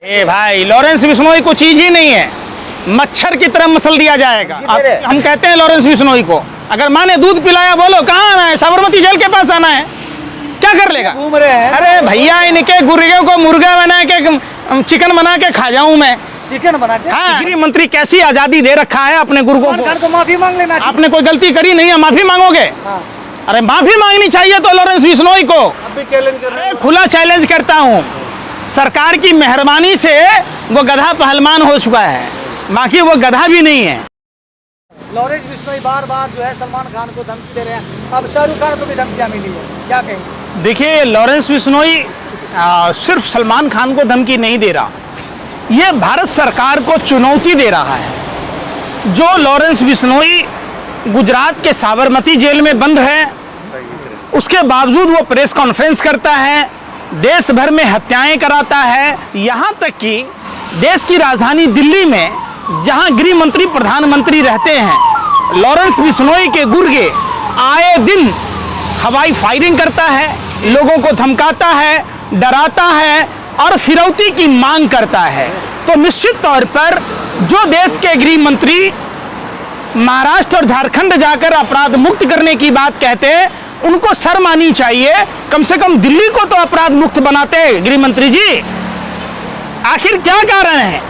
ए भाई, लॉरेंस बिश्नोई को चीज ही नहीं है, मच्छर की तरह मसल दिया जाएगा। हम कहते हैं लॉरेंस बिश्नोई को, अगर माँ ने दूध पिलाया, बोलो कहाँ आना है, साबरमती जेल के पास आना है, क्या कर लेगा? घूम रहे हैं। अरे भैया, इनके गुर्गे को मुर्गा बना के चिकन बना के खा जाऊं मैं, चिकन बना के। हाँ, गृह मंत्री कैसी आजादी दे रखा है अपने गुर्गों को। माफी मांग लेना। आपने कोई गलती करी नहीं है, माफी मांगोगे? हाँ। अरे माफी मांगनी चाहिए तो लॉरेंस बिश्नोई को। अभी चैलेंज कर रहे हैं। खुला चैलेंज करता हूँ, सरकार की मेहरबानी से वो गधा पहलवान हो चुका है, बाकी वो गधा भी नहीं है। लॉरेंस बिश्नोई बार बार जो है सलमान खान को धमकी दे रहे हैं, अब शाहरुख खान को भी धमकियां मिली है, क्या कहेंगे? देखिए, लॉरेंस बिश्नोई सिर्फ सलमान खान को धमकी नहीं दे रहा, ये भारत सरकार को चुनौती दे रहा है। जो लॉरेंस बिश्नोई गुजरात के साबरमती जेल में बंद है, उसके बावजूद वो प्रेस कॉन्फ्रेंस करता है, देश भर में हत्याएं कराता है, यहाँ तक कि देश की राजधानी दिल्ली में जहाँ गृह मंत्री प्रधानमंत्री रहते हैं, लॉरेंस बिश्नोई के गुर्गे आए दिन हवाई फायरिंग करता है, लोगों को धमकाता है, डराता है और फिरौती की मांग करता है। तो निश्चित तौर पर जो देश के गृह मंत्री महाराष्ट्र और झारखंड जाकर अपराध मुक्त करने की बात कहते हैं, उनको शर्म आनी चाहिए। कम से कम दिल्ली को तो अपराध मुक्त बनाते गृह मंत्री जी। आखिर क्या कारण है,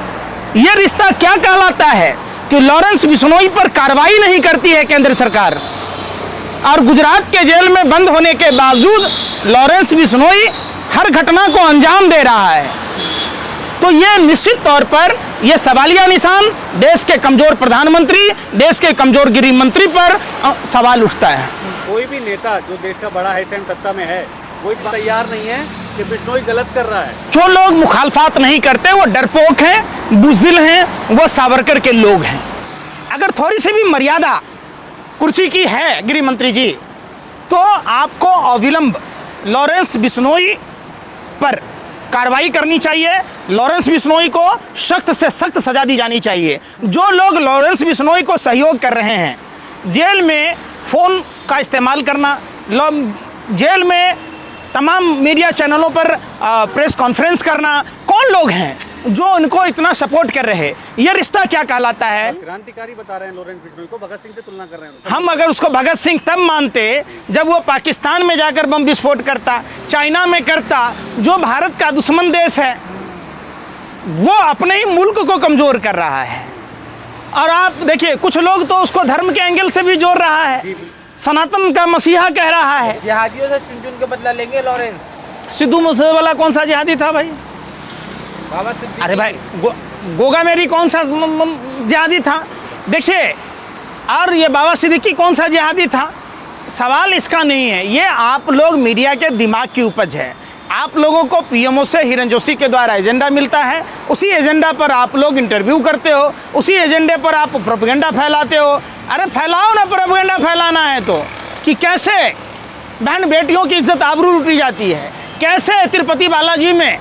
यह रिश्ता क्या कहलाता है कि लॉरेंस बिश्नोई पर कार्रवाई नहीं करती है केंद्र सरकार, और गुजरात के जेल में बंद होने के बावजूद लॉरेंस बिश्नोई हर घटना को अंजाम दे रहा है। तो ये निश्चित तौर पर यह सवालिया निशान देश के कमजोर प्रधानमंत्री, देश के कमजोर गृह मंत्री पर सवाल उठता है। कोई भी नेता जो देश का बड़ा है, सत्ता में है, वो इस बात तैयार नहीं है कि बिश्नोई गलत कर रहा है। जो लोग मुखालफात नहीं करते वो डरपोक हैं, बुज़दिल हैं, वो सावरकर के लोग हैं। अगर थोड़ी सी भी मर्यादा कुर्सी की है गृह मंत्री जी, तो आपको अविलंब लॉरेंस बिश्नोई पर कार्रवाई करनी चाहिए, लॉरेंस बिश्नोई को सख्त से सख्त सजा दी जानी चाहिए। जो लोग लॉरेंस बिश्नोई को सहयोग कर रहे हैं, जेल में फ़ोन का इस्तेमाल करना, जेल में तमाम मीडिया चैनलों पर प्रेस कॉन्फ्रेंस करना, कौन लोग हैं जो उनको इतना सपोर्ट कर रहे हैं? ये रिश्ता क्या कहलाता है? क्रांतिकारी बता रहे हैं लॉरेंस बिश्नोई को, भगत सिंह से तुलना कर रहे हैं। हम अगर उसको भगत सिंह तब मानते जब वो पाकिस्तान में जाकर बम विस्फोट करता, चाइना में करता, जो भारत का दुश्मन देश है, वो अपने ही मुल्क को कमजोर कर रहा है। और आप देखिए, कुछ लोग तो उसको धर्म के एंगल से भी जोड़ रहा है, सनातन का मसीहा कह रहा है। जिहादियों से चुन के बदला लेंगे लॉरेंस। सिद्धू मूसेवाला कौन सा जिहादी था भाई? बाबा सिद्दीकी। अरे भाई, गोगा मेरी कौन सा जिहादी था? देखिए, और ये बाबा सिद्दीकी कौन सा जिहादी था? सवाल इसका नहीं है, ये आप लोग मीडिया के दिमाग की उपज है। आप लोगों को पीएमओ से हिरन जोशी के द्वारा एजेंडा मिलता है, उसी एजेंडा पर आप लोग इंटरव्यू करते हो, उसी एजेंडे पर आप प्रोपेगेंडा फैलाते हो। अरे फैलाओ ना, प्रोपेगेंडा फैलाना है तो, कि कैसे बहन बेटियों की इज्जत आबरू लूटी जाती है, कैसे तिरुपति बालाजी में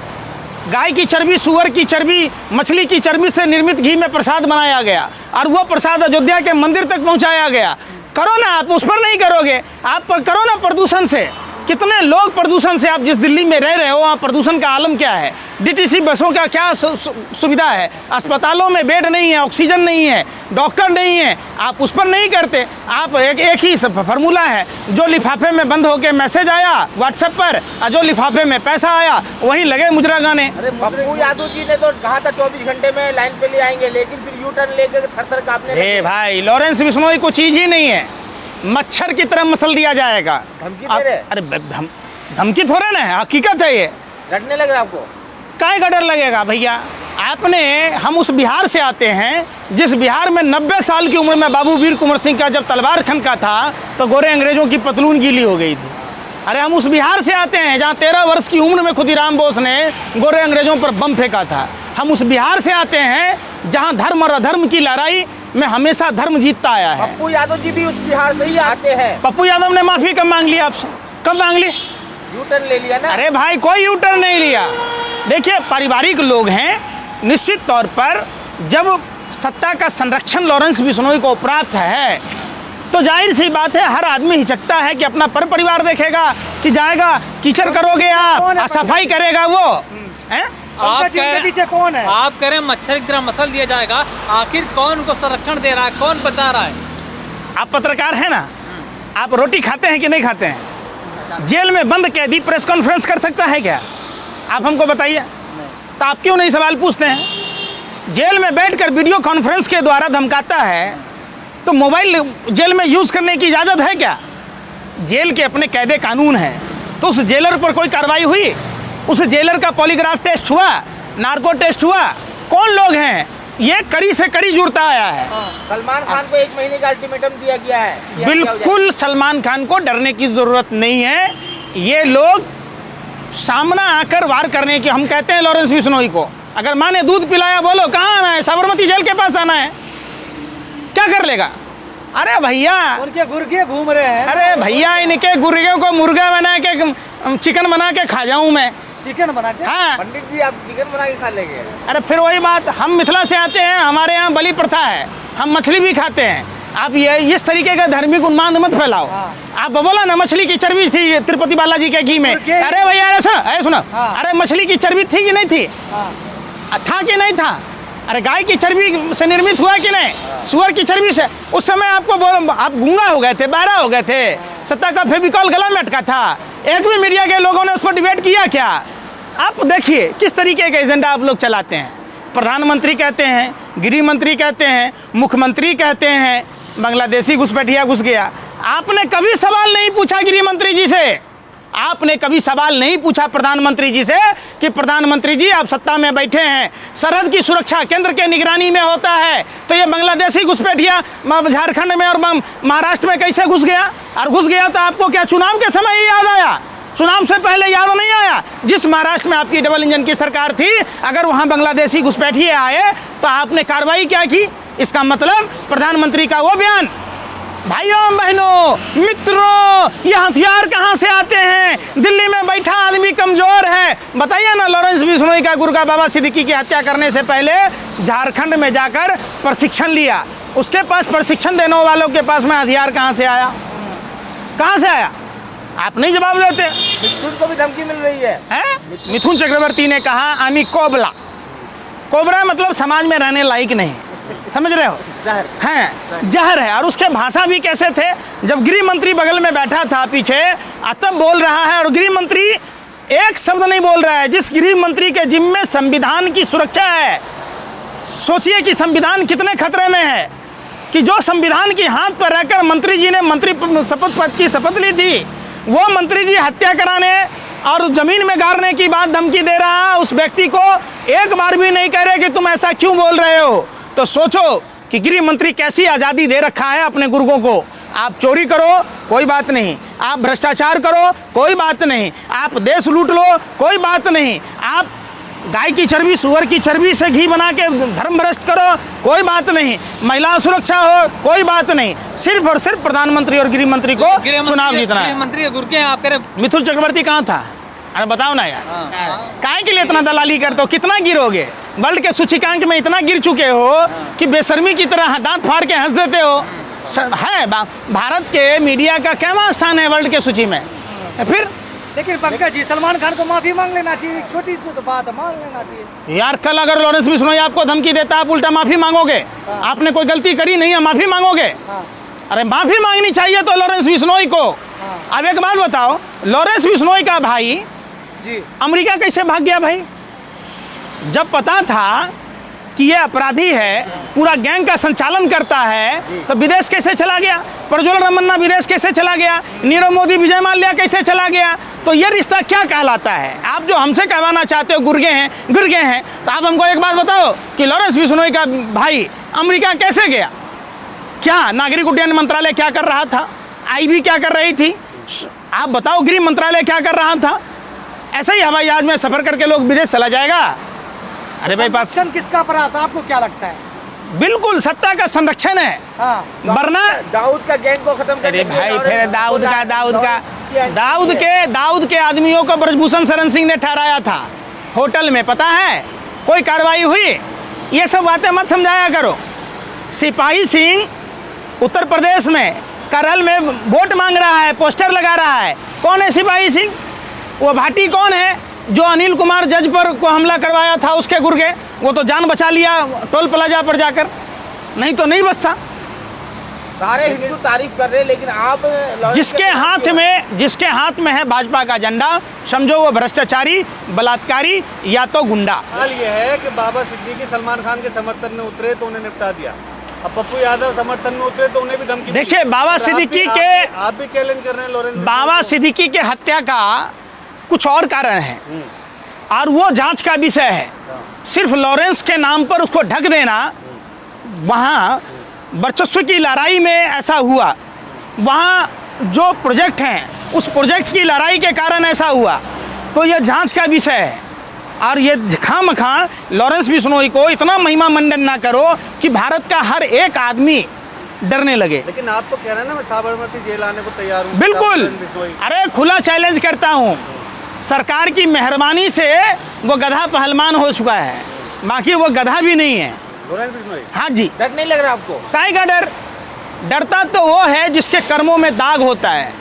गाय की चर्बी, सुअर की चर्बी, मछली की चर्बी से निर्मित घी में प्रसाद बनाया गया और वो प्रसाद अयोध्या के मंदिर तक पहुंचाया गया। करो ना, आप उस पर नहीं करोगे, आप पर करो ना प्रदूषण से। कितने लोग प्रदूषण से, आप जिस दिल्ली में रह रहे हो वहाँ प्रदूषण का आलम क्या है? डीटीसी बसों का क्या सुविधा है? अस्पतालों में बेड नहीं है, ऑक्सीजन नहीं है, डॉक्टर नहीं है, आप उस पर नहीं करते। आप एक ही फार्मूला है, जो लिफाफे में बंद होके मैसेज आया व्हाट्सएप पर और जो लिफाफे में पैसा आया वहीं लगे मुजरा गाने। अरे पप्पू यादव जी ने तो कहा था 24 घंटे में लाइन पे ले आएंगे, लेकिन फिर यू टर्न लेकर थर-थर कांपने। भाई, लॉरेंस बिश्नोई को चीज ही नहीं है, मच्छर की तरह मसल दिया जाएगा। धमकी दे रहे? अरे धमकी थोड़े ना है, हकीकत है ये। डरने लग रहा है आपको? काहे का डर लगेगा भैया? हम उस बिहार से आते हैं जिस बिहार में 90 साल की उम्र में बाबू वीर कुंवर सिंह का जब तलवार खनका था तो गोरे अंग्रेजों की पतलून गीली हो गई थी। अरे हम उस बिहार से आते हैं जहाँ 13 वर्ष की उम्र में खुदीराम बोस ने गोरे अंग्रेजों पर बम फेंका था। हम उस बिहार से आते हैं जहाँ धर्म और अधर्म की लड़ाई में हमेशा धर्म जीतता आया है। पप्पू यादव जी भी उस बिहार से ही आते हैं। पप्पू यादव ने माफ़ी कब मांग ली आपसे? कब मांग ली? यू टर्न ले लिया ना। अरे भाई, कोई यू टर्न नहीं लिया। देखिए, पारिवारिक लोग हैं, निश्चित तौर पर जब सत्ता का संरक्षण लॉरेंस बिश्नोई को प्राप्त है तो जाहिर सी बात है हर आदमी हिचकता है कि अपना परिवार देखेगा कि जाएगा कीचड़ करोगे आप, सफाई करेगा वो, हैं? पंकज जी के पीछे कौन है? आप कह रहे हैं मच्छर की तरह मसल दिया जाएगा, आखिर कौन उनको संरक्षण दे रहा है, कौन बचा रहा है? आप पत्रकार हैं ना, आप रोटी खाते हैं कि नहीं खाते हैं? जेल में बंद कैदी प्रेस कॉन्फ्रेंस कर सकता है क्या? आप हमको बताइए। तो आप क्यों नहीं सवाल पूछते हैं? जेल में बैठकर वीडियो कॉन्फ्रेंस के द्वारा धमकाता है, तो मोबाइल जेल में यूज़ करने की इजाज़त है क्या? जेल के अपने कायदे कानून हैं, तो उस जेलर पर कोई कार्रवाई हुई? उस जेलर का पॉलीग्राफ टेस्ट हुआ, नार्को टेस्ट हुआ? कौन लोग हैं? ये कड़ी से कड़ी जुड़ता आया है। सलमान खान को 1 महीने का अल्टीमेटम दिया गया है। बिल्कुल सलमान खान को डरने की ज़रूरत नहीं है। ये लोग सामना आकर वार करने की, हम कहते हैं लॉरेंस बिश्नोई को, अगर माँ ने दूध पिलाया, बोलो कहाँ आना है? साबरमती जेल के पास आना है। क्या कर लेगा? अरे भैया, उनके गुर्गे घूम रहे हैं। अरे भैया, इनके गुर्गे को मुर्गा बना के, चिकन बना के खा जाऊं मैं? चिकन बना के? हाँ। पंडित जी, आप चिकन बना के खा लेंगे? अरे फिर वही बात, हम मिथिला से आते हैं, हमारे यहाँ बलि प्रथा है, हम मछली भी खाते हैं। आप ये इस तरीके का धार्मिक उन्माद मत फैलाओ। आप बोला ना मछली की चर्बी थी तिरुपति बालाजी के घी में। अरे भैया, अरे सुनो, अरे मछली की चर्बी थी कि नहीं थी? था कि नहीं था? अरे गाय की चर्बी से निर्मित हुआ कि नहीं? सुअर की चर्बी से? उस समय आपको आप गूंगा हो गए थे, बहरा हो गए थे, सत्ता का फेविकॉल गला में अटका था। एक भी मीडिया के लोगों ने उस पर डिबेट किया क्या? आप देखिए किस तरीके का एजेंडा आप लोग चलाते हैं। प्रधानमंत्री कहते हैं, गृह मंत्री कहते हैं, मुख्यमंत्री कहते हैं बांग्लादेशी घुसपैठिया घुस गया। आपने कभी सवाल नहीं पूछा गृह मंत्री जी से, आपने कभी सवाल नहीं पूछा प्रधानमंत्री जी से कि प्रधानमंत्री जी आप सत्ता में बैठे हैं, सरहद की सुरक्षा केंद्र के निगरानी में होता है, तो ये बांग्लादेशी घुसपैठिया झारखंड में और महाराष्ट्र में कैसे घुस गया? और घुस गया तो आपको क्या चुनाव के समय ही याद आया? चुनाव से पहले याद नहीं आया? जिस महाराष्ट्र में आपकी डबल इंजन की सरकार थी, अगर वहाँ बांग्लादेशी घुसपैठिए आए तो आपने कार्रवाई क्या की? इसका मतलब प्रधानमंत्री का वो बयान, भाइयों बहनों मित्रों, ये हथियार कहाँ से आते हैं? दिल्ली में बैठा आदमी कमजोर है। बताइए ना, लॉरेंस बिश्नोई का गुरगा बाबा सिद्दीकी की हत्या करने से पहले झारखंड में जाकर प्रशिक्षण लिया, उसके पास प्रशिक्षण देने वालों के पास में हथियार कहाँ से आया? कहाँ से आया? आप नहीं जवाब देते। मिथुन को भी धमकी मिल रही है। मिथुन चक्रवर्ती ने कहा आमी कोबला, कोबरा मतलब समाज में रहने लायक नहीं, समझ रहे हो? जहर हैं, जहर है। और उसके भाषा भी कैसे थे? जब गृह मंत्री बगल में बैठा था पीछे, तब बोल रहा है, और गृह मंत्री एक शब्द नहीं बोल रहा है। जिस गृह मंत्री के जिम्मे संविधान की सुरक्षा है, सोचिए कि संविधान कितने खतरे में है, कि जो संविधान की हाथ पर रहकर मंत्री जी ने मंत्री शपथ पद की शपथ ली थी, वो मंत्री जी हत्या कराने और जमीन में गाड़ने की बात धमकी दे रहा है। उस व्यक्ति को एक बार भी नहीं कह रहे कि तुम ऐसा क्यों बोल रहे हो। तो सोचो कि गृह मंत्री कैसी आज़ादी दे रखा है अपने गुर्गों को। आप चोरी करो कोई बात नहीं, आप भ्रष्टाचार करो कोई बात नहीं, आप देश लूट लो कोई बात नहीं, आप गाय की चर्बी सुअर की चर्बी से घी बना के धर्म भ्रष्ट करो कोई बात नहीं, महिला सुरक्षा हो कोई बात नहीं, सिर्फ और सिर्फ प्रधानमंत्री और गृह मंत्री को चुनाव जीतना है। गृह मंत्री गुर्गे आप कह रहे मिथुन चक्रवर्ती कहाँ था? अरे बताओ ना यार, काहे के लिए इतना दलाली करते हो? कितना गिरोगे? वर्ल्ड के सूचकांक में इतना गिर चुके हो कि बेशर्मी की तरह दांत फाड़ के हंस देते हो। है भारत के मीडिया का क्या स्थान है वर्ल्ड के सूची में? फिर लेकिन पंकज जी, सलमान खान को माफी मांग लेना चाहिए, छोटी सी तो बात है, मांग लेना चाहिए यार। कल अगर लॉरेंस बिश्नोई आपको धमकी देता, आप उल्टा माफी मांगोगे? आपने कोई गलती करी नहीं है, माफी मांगोगे? अरे माफी मांगनी चाहिए तो लॉरेंस बिश्नोई को। अब एक बात बताओ, लॉरेंस बिश्नोई का भाई जी अमेरिका कैसे भाग गया भाई? जब पता था कि ये अपराधी है, पूरा गैंग का संचालन करता है, तो विदेश कैसे चला गया? प्रज्वल रमन्ना विदेश कैसे चला गया? नीरव मोदी, विजय माल्या कैसे चला गया? तो ये रिश्ता क्या कहलाता है? आप जो हमसे कहवाना चाहते हो गुर्गे हैं, तो आप हमको एक बात बताओ कि लॉरेंस बिश्नोई का भाई अमेरिका कैसे गया? क्या नागरिक उड्डयन मंत्रालय क्या कर रहा था? IB क्या कर रही थी? आप बताओ, गृह मंत्रालय क्या कर रहा था? ऐसे ही हवाई जहाज में सफर करके लोग विदेश चला जाएगा? अरे भाई, संरक्षण किसका अपराध आपको क्या लगता है? बिल्कुल सत्ता का संरक्षण है, वरना दाऊद का गैंग को खत्म करने भाई फिर दाऊद के आदमियों को ब्रजभूषण शरण सिंह ने ठहराया था होटल में, पता है? कोई कार्रवाई हुई? ये सब बातें मत समझाया करो। सिपाही सिंह उत्तर प्रदेश में करहल में वोट मांग रहा है, पोस्टर लगा रहा है। कौन है सिपाही सिंह? वो भाटी कौन है? जो अनिल कुमार जज पर को हमला करवाया था उसके गुर्गे, वो तो जान बचा लिया टोल प्लाजा पर जाकर, नहीं तो नहीं बचता। सारे हिंदू तारीफ कर रहे हैं, लेकिन आप जिसके हाथ में है भाजपा का झंडा, समझो वो भ्रष्टाचारी, बलात्कारी या तो गुंडा। हाल ये है कि बाबा सिद्दीकी सलमान खान के समर्थन में उतरे तो उन्हें निपटा दिया, अब पप्पू यादव समर्थन में उतरे तो उन्हें भी धमकी। देखिए बाबा सिद्दीकी के आप भी चैलेंज कर रहे हैं लॉरेंस बाबा सिद्दीकी के हत्या का कुछ और कारण है और वो जांच का विषय है। सिर्फ लॉरेंस के नाम पर उसको ढक देना, वहाँ वर्चस्व की लड़ाई में ऐसा हुआ, वहाँ जो प्रोजेक्ट हैं उस प्रोजेक्ट की लड़ाई के कारण ऐसा हुआ, तो यह जांच का विषय है। और ये खामखा लॉरेंस बिश्नोई को इतना महिमा मंडन ना करो कि भारत का हर एक आदमी डरने लगे। लेकिन आप तो कह रहे हैं ना मैं साबरमती जेल आने को तैयार हूँ। बिल्कुल, अरे खुला चैलेंज करता हूँ। सरकार की मेहरबानी से वो गधा पहलवान हो चुका है, बाकी वो गधा भी नहीं है। लॉरेंस बिश्नोई, हाँ जी। डर नहीं लग रहा आपको? काहे का डर? डरता तो वो है जिसके कर्मों में दाग होता है,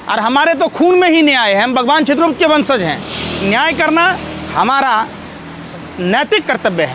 और हमारे तो खून में ही न्याय है। हम भगवान चित्रगुप्त के वंशज हैं। न्याय करना हमारा नैतिक कर्तव्य है।